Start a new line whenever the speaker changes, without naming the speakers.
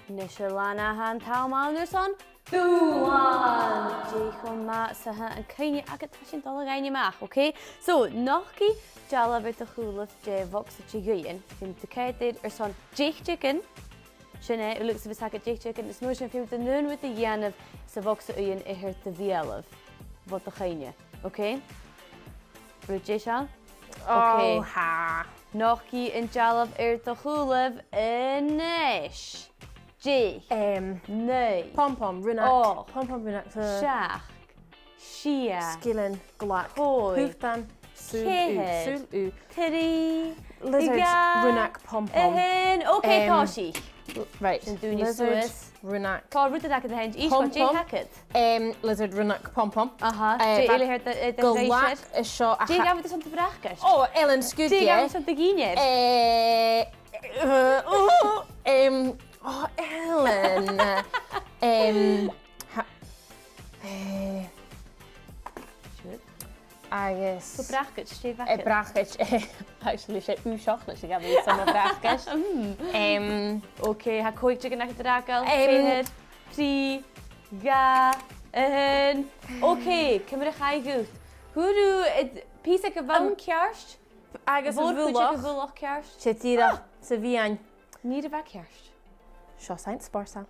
Nishalana han Talman Nuson. Duan! Jechon ma saha and Kanye Agatashin Dolagaini Mach, okay? So, Noki Jalavit the Hulaf J Vox Chiguyan, Fim to Kated or son Jake Chicken. Shane looks of a sack at Jake Chicken, it's notion film the noon with the yan of Savoxa Uyan Ihert the Vielov. What the Kanye, okay? Brujishal? Okay.
Oh, ha.
Noki and Jalav the Hulaf Inish. G. Nee.
Pom-pom, runak.
Oh.
Pom-pom, runak.
Shach. Shia.
Skillen, glak.
Hoi.
Hoofdan.
Kehed.
Sul-u.
Titty.
Lizard, runak, pom-pom.
Okay, Koshi.
Right.
Lizard,
runak.
Call Ruta Dack at the Henge. Each one, J Hackett.
Lizard, runak, pom-pom.
J Illy heard the
glak is shot.
J Gavin the Santa Brachas.
Oh, Ellen Scoot,
J Gavin Santa Guineas.
Oh, Ellen. Agus.
So Brachas, J Hackett.
Brachas. Actually, she chocolate. She gave me some brachas.
Okay, ha coig chicken at the Dackle. Kehed. Tri. Ga. Okay, come here, high goose. Who do it? Piece of van kerst?
Agus
Vulloch kerst?
Chetira, Sevian.
Need a back kerst.
Shaw Saint Sparsal.